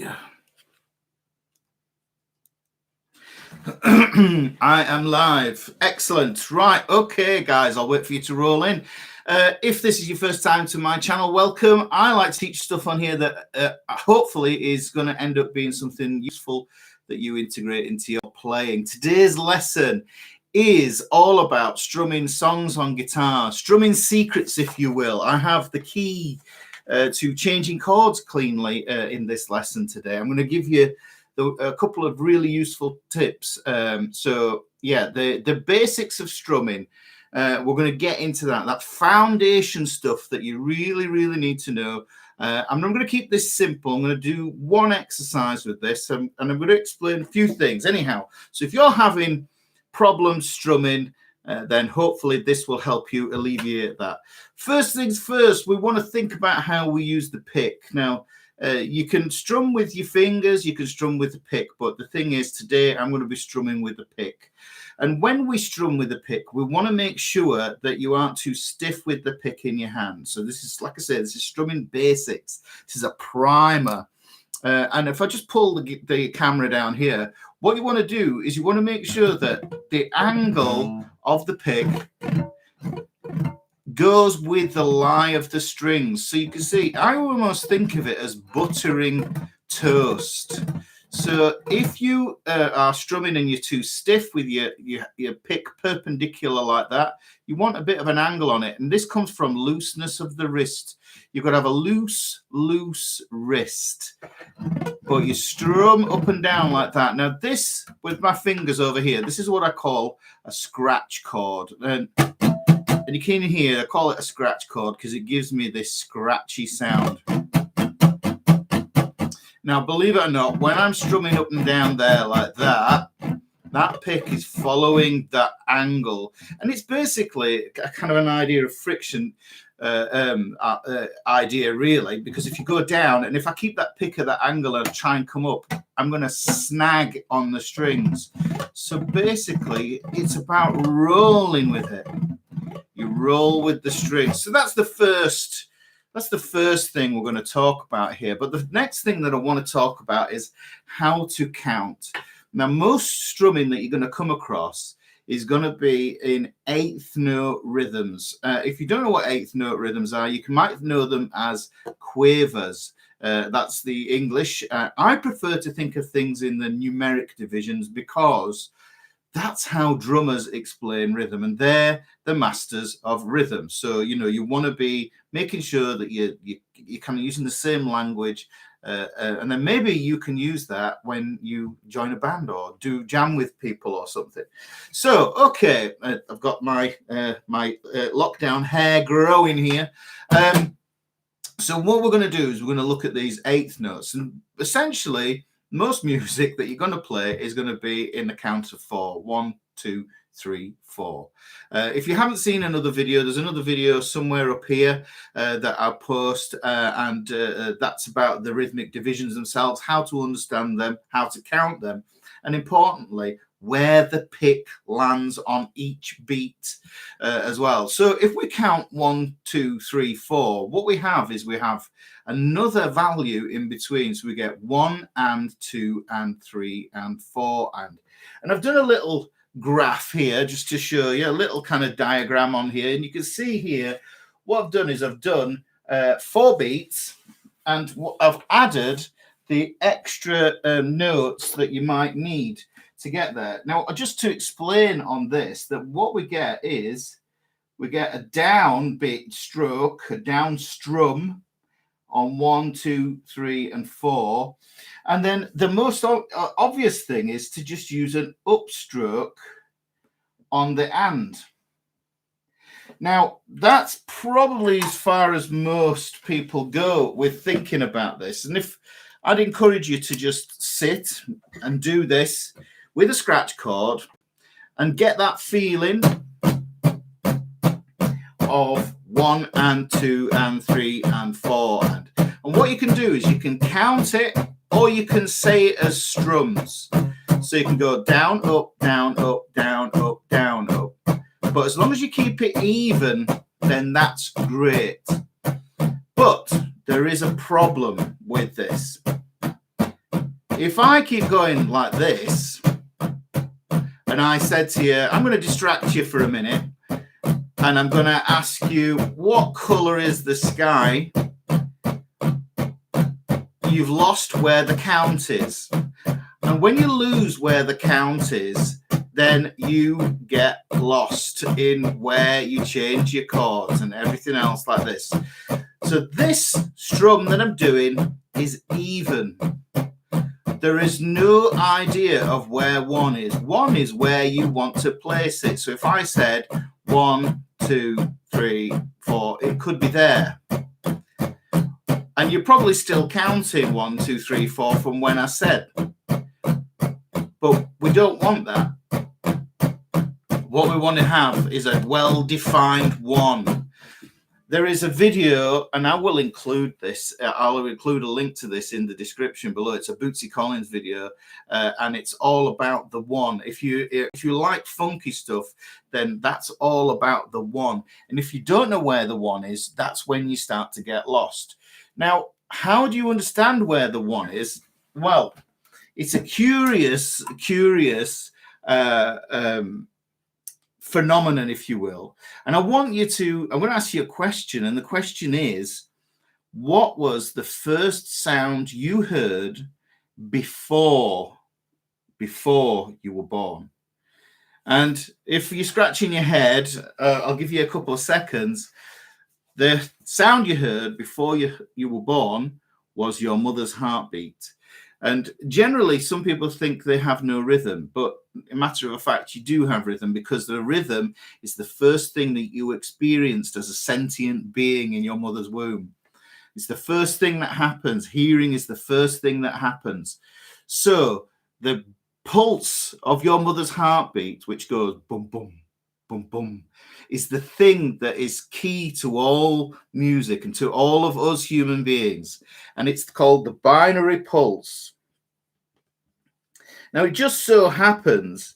Yeah. I am live. Excellent. Right. Okay, guys, I'll wait for you to roll in. If this is your first time to my channel, welcome. I like to teach stuff on here that hopefully is going to end up being something useful that you integrate into your playing. Today's lesson is all about strumming songs on guitar, strumming secrets, if you will. I have the key to changing chords cleanly in this lesson today. I'm going to give you a couple of really useful tips. So yeah, the basics of strumming, we're going to get into that foundation stuff that you really need to know. I'm going to keep this simple. I'm going to do one exercise with this, and I'm going to explain a few things anyhow. So if you're having problems strumming, then hopefully this will help you alleviate that. First things first, we want to think about how we use the pick. Now, you can strum with your fingers, you can strum with the pick, but the thing is today I'm going to be strumming with the pick. And when we strum with the pick, we want to make sure that you aren't too stiff with the pick in your hand. So this is, like I said, this is strumming basics. This is a primer. And if I just pull the camera down here, what you want to do is you want to make sure that the angle of the pick goes with the lie of the strings. So you can see, I almost think of it as buttering toast. So if you are strumming and you're too stiff with your pick perpendicular like that, you want a bit of an angle on it. And this comes from looseness of the wrist. You've got to have a loose wrist. But you strum up and down like that. Now this, with my fingers over here, this is what I call a scratch chord. And you can hear, I call it a scratch chord because it gives me this scratchy sound. Now, believe it or not, when I'm strumming up and down there like that, that pick is following that angle. And it's basically a kind of an idea of friction idea, really, because if you go down, and if I keep that pick at that angle and try and come up, I'm going to snag on the strings. So basically, it's about rolling with it. You roll with the strings. So that's the first thing we're going to talk about here. But the next thing that I want to talk about is how to count. Now, most strumming that you're going to come across is going to be in eighth note rhythms. If you don't know what eighth note rhythms are, you might know them as quavers. That's the English. I prefer to think of things in the numeric divisions because that's how drummers explain rhythm, and they're the masters of rhythm. So, you know, you want to be making sure that you're kind of using the same language, and then maybe you can use that when you join a band or do jam with people or something. So, okay, I've got my lockdown hair growing here. So what we're going to do is we're going to look at these eighth notes, and essentially most music that you're going to play is going to be in the count of 4. 1, 2, 3, 4. If you haven't seen another video, there's another video somewhere up here that I'll post, and that's about the rhythmic divisions themselves, how to understand them, how to count them, and importantly, where the pick lands on each beat as well. So if we count 1, 2, 3, 4, what we have is we have another value in between. So we get 1 and 2 and 3 and 4 and I've done a little graph here just to show you a little kind of diagram on here, and you can see here what I've done is I've done 4 beats, and I've added the extra notes that you might need to get there. Now, just to explain on this, that what we get is we get a down beat stroke, a down strum on 1, 2, 3, and 4. And then the most obvious thing is to just use an upstroke on the and. Now, that's probably as far as most people go with thinking about this. And if I'd encourage you to just sit and do this with a scratch chord and get that feeling of 1 and 2 and 3 and 4. And what you can do is you can count it, or you can say it as strums. So you can go down, up, down, up, down, up, down, up. But as long as you keep it even, then that's great. But there is a problem with this. if I keep going like this, and I said to you, I'm going to distract you for a minute, and I'm going to ask you, what color is the sky? You've lost where the count is. And when you lose where the count is, then you get lost in where you change your chords and everything else like this. So this strum that I'm doing is even. There is no idea of where 1 is. 1 is where you want to place it. So if I said 1, 2, 3, 4, it could be there. And you're probably still counting 1, 2, 3, 4 from when I said. But we don't want that. What we want to have is a well-defined 1. There is a video, and I will include this. I'll include a link to this in the description below. It's a Bootsy Collins video, and it's all about the 1. If you like funky stuff, then that's all about the 1. And if you don't know where the 1 is, that's when you start to get lost. Now, how do you understand where the 1 is? Well, it's a curious phenomenon, if you will. And I'm going to ask you a question. And the question is, what was the first sound you heard before you were born? And if you're scratching your head, I'll give you a couple of seconds. The sound you heard before you were born was your mother's heartbeat. And generally, some people think they have no rhythm, but a matter of fact, you do have rhythm, because the rhythm is the first thing that you experienced as a sentient being in your mother's womb. It's the first thing that happens. Hearing is the first thing that happens. So the pulse of your mother's heartbeat, which goes boom, boom, boom, boom, is the thing that is key to all music and to all of us human beings. And it's called the binary pulse. Now, it just so happens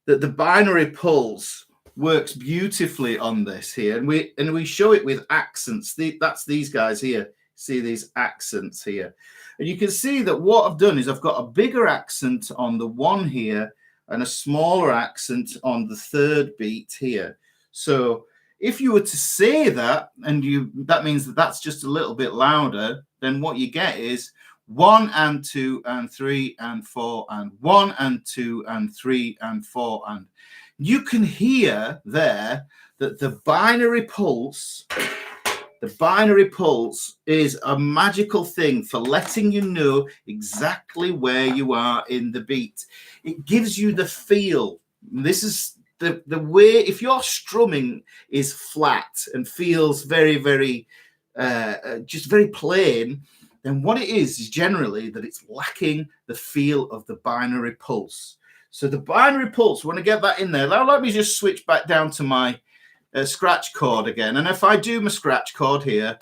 that the binary pulse works beautifully on this here. And we show it with accents. That's these guys here. See these accents here. And you can see that what I've done is I've got a bigger accent on the 1 here and a smaller accent on the 3rd beat here. So if you were to say that, and that means that that's just a little bit louder, then what you get is 1 and 2 and 3 and 4 and 1 and 2 and 3 and 4. And you can hear there that the binary pulse is a magical thing for letting you know exactly where you are in the beat. It gives you the feel. This is the way, if your strumming is flat and feels very, very, just very plain, then what it is generally that it's lacking the feel of the binary pulse. So the binary pulse, I want to get that in there. Now let me just switch back down to my scratch chord again. And if I do my scratch chord here,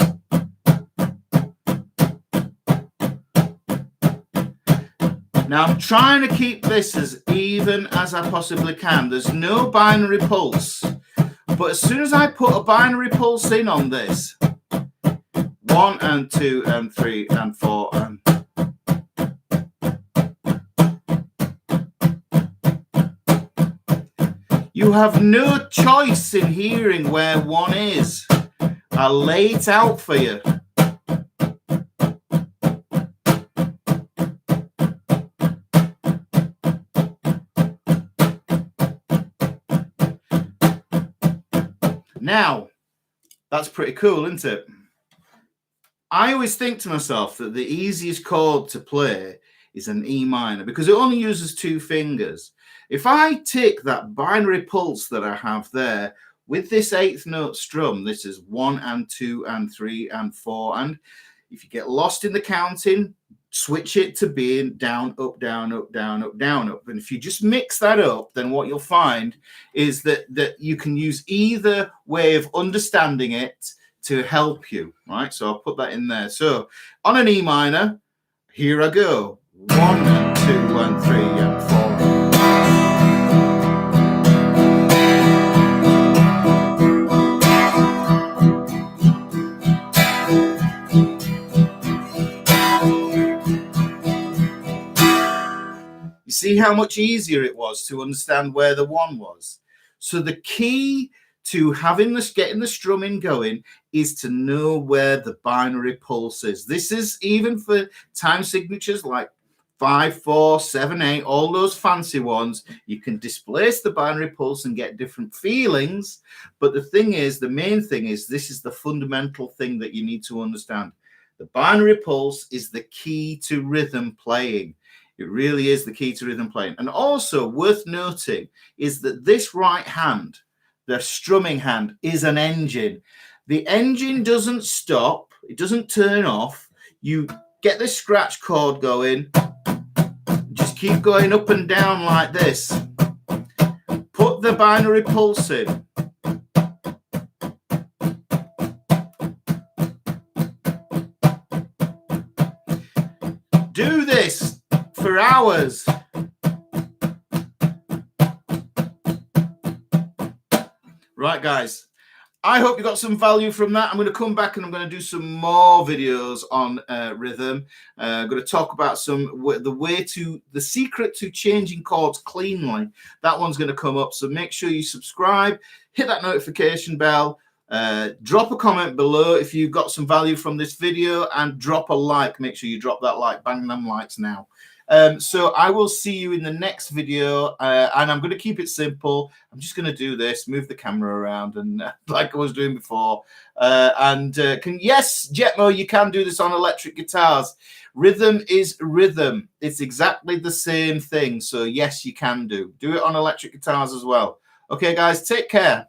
now I'm trying to keep this as even as I possibly can. There's no binary pulse. But as soon as I put a binary pulse in on this, 1 and 2 and 3 and 4 and you have no choice in hearing where 1 is. I'll lay it out for you. Now, that's pretty cool, isn't it? I always think to myself that the easiest chord to play is an E minor because it only uses 2 fingers. If I take that binary pulse that I have there with this 8th note strum, this is 1 and 2 and 3 and 4. And if you get lost in the counting, switch it to being down, up, down, up, down, up, down, up. And if you just mix that up, then what you'll find is that you can use either way of understanding it to help you, right? So I'll put that in there. So on an E minor, here I go. 1 and 2 and 3 and 4. see how much easier it was to understand where the one was. So the key to having this, getting the strumming going, is to know where the binary pulse is. This is even for time signatures like 5, 4, 7, 8, all those fancy ones. You can displace the binary pulse and get different feelings. But the thing is, the main thing is, this is the fundamental thing that you need to understand. The binary pulse is the key to rhythm playing. It really is the key to rhythm playing. And also worth noting is that this right hand, the strumming hand, is an engine. The engine doesn't stop. It doesn't turn off. You get this scratch chord going. Just keep going up and down like this. Put the binary pulse in. Do this for hours. Right, guys, I hope you got some value from that. I'm going to come back and I'm going to do some more videos on rhythm. I'm going to talk about the secret to changing chords cleanly. That one's going to come up. So make sure you subscribe, hit that notification bell, drop a comment below if you got some value from this video, and drop a like. Make sure you drop that like, bang them likes now. So I will see you in the next video, and I'm going to keep it simple. I'm just going to do this, move the camera around, and like I was doing before. Yes, Jetmo, you can do this on electric guitars. Rhythm is rhythm. It's exactly the same thing. So yes, you can do it on electric guitars as well. Okay, guys, take care.